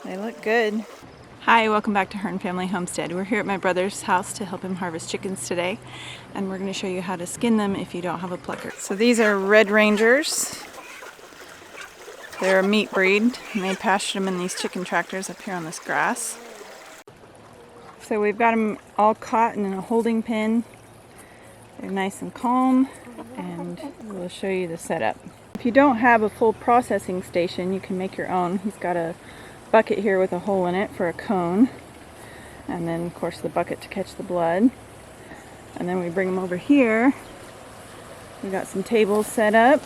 They look good. Hi, welcome back to Hearn Family Homestead. We're here at my brother's house to help him harvest chickens today, and we're going to show you how to skin them if you don't have a plucker. So these are Red Rangers. They're a meat breed, and they pastured them in these chicken tractors up here on this grass. So we've got them all caught in a holding pen. They're nice and calm, and we'll show you the setup. If you don't have a full processing station, you can make your own. He's got a bucket here with a hole in it for a cone, and then of course the bucket to catch the blood. And then we bring them over here. We got some tables set up,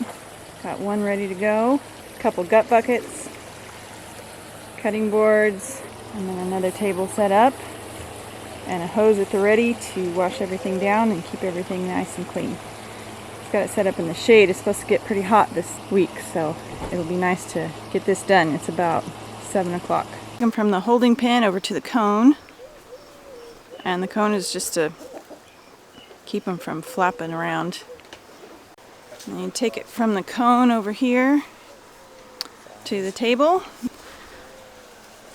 got one ready to go, a couple gut buckets, cutting boards, and then another table set up, and a hose at the ready to wash everything down and keep everything nice and clean. He's got it set up in the shade. It's supposed to get pretty hot this week, so it'll be nice to get this done. It's about 7 o'clock. Come from the holding pen over to the cone, and the cone is just to keep them from flapping around. And you take it from the cone over here to the table.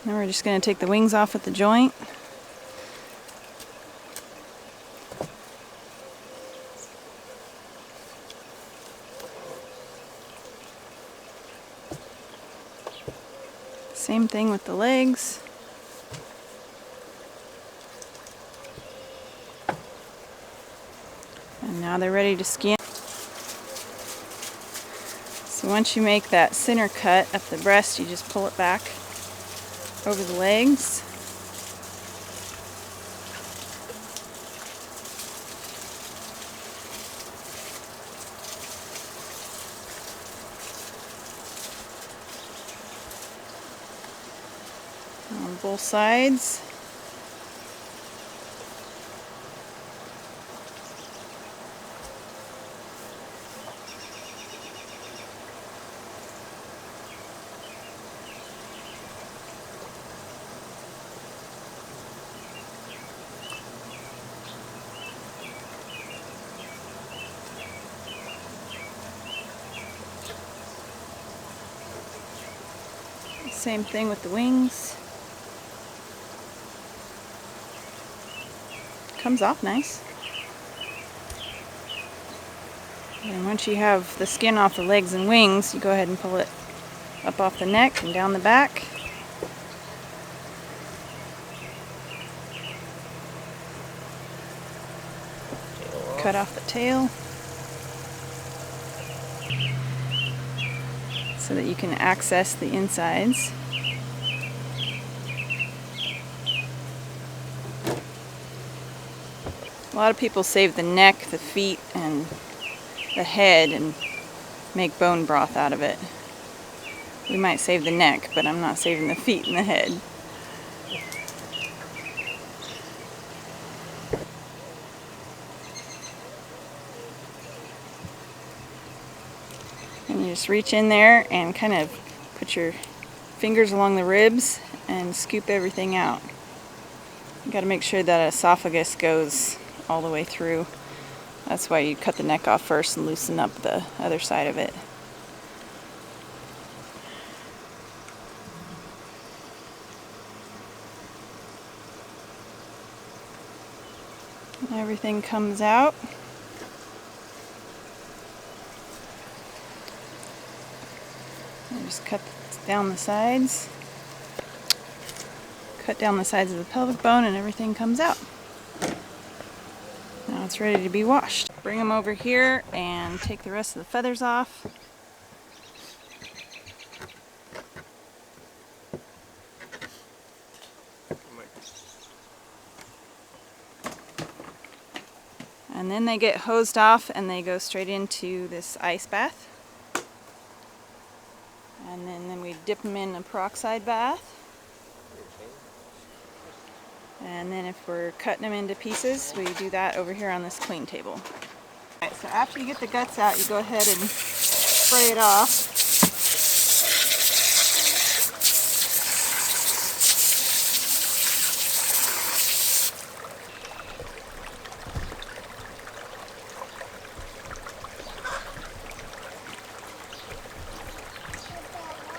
Now we're just going to take the wings off at the joint. Same thing with the legs. And now they're ready to skin. So once you make that center cut up the breast, you just pull it back over the legs. On both sides. Same thing with the wings. Comes off nice. And once you have the skin off the legs and wings, you go ahead and pull it up off the neck and down the back. Cut off the tail so that you can access the insides. A lot of people save the neck, the feet, and the head and make bone broth out of it. We might save the neck, but I'm not saving the feet and the head. And you just reach in there and kind of put your fingers along the ribs and scoop everything out. You got to make sure that esophagus goes all the way through. That's why you cut the neck off first and loosen up the other side of it. And everything comes out. And just cut down the sides. Cut down the sides of the pelvic bone and everything comes out. Now it's ready to be washed. Bring them over here and take the rest of the feathers off. And then they get hosed off and they go straight into this ice bath. And then we dip them in a peroxide bath. And then if we're cutting them into pieces, we do that over here on this clean table. Alright, so after you get the guts out, you go ahead and spray it off.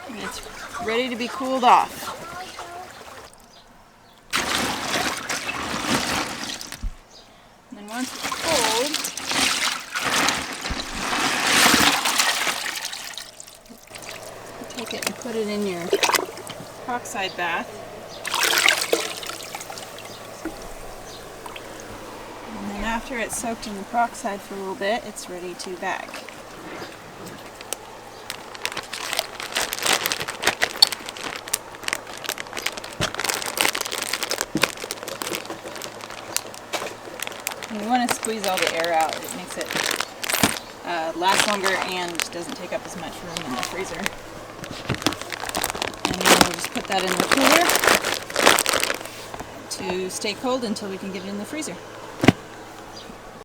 And it's ready to be cooled off. once it's cold, you take it and put it in your peroxide bath. And then after it's soaked in the peroxide for a little bit, it's ready to bag. And you want to squeeze all the air out. It makes it last longer and doesn't take up as much room in the freezer. And then we'll just put that in the cooler to stay cold until we can get it in the freezer.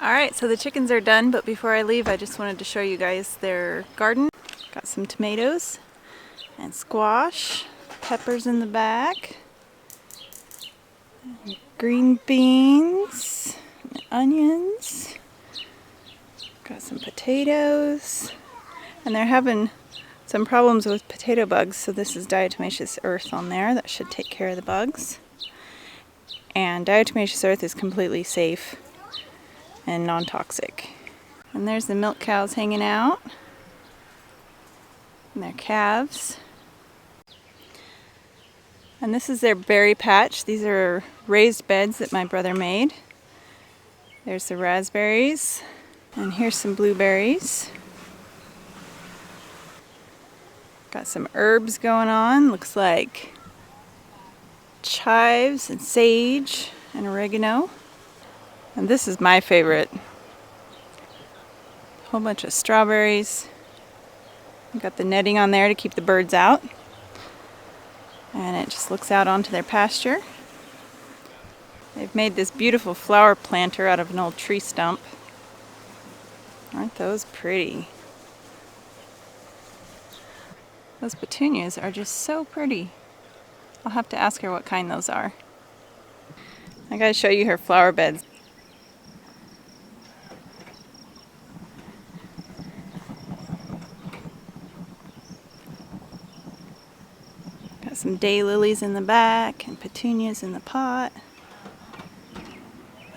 Alright, so the chickens are done, but before I leave I just wanted to show you guys their garden. Got some tomatoes and squash, peppers in the back, green beans, onions, got some potatoes, and they're having some problems with potato bugs, so this is diatomaceous earth on there that should take care of the bugs. And diatomaceous earth is completely safe and non-toxic. And there's the milk cows hanging out, and their calves. And this is their berry patch. These are raised beds that my brother made. There's the raspberries, and here's some blueberries. Got some herbs going on, looks like chives and sage and oregano. And this is my favorite. A whole bunch of strawberries. Got the netting on there to keep the birds out. And it just looks out onto their pasture. They've made this beautiful flower planter out of an old tree stump. Aren't those pretty? Those petunias are just so pretty. I'll have to ask her what kind those are. I gotta show you her flower beds. Got some daylilies in the back and petunias in the pot.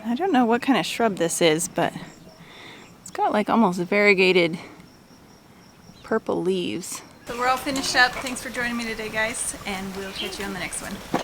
I don't know what kind of shrub this is, but it's got like almost variegated purple leaves. So we're all finished up. Thanks for joining me today, guys, and we'll catch you on the next one.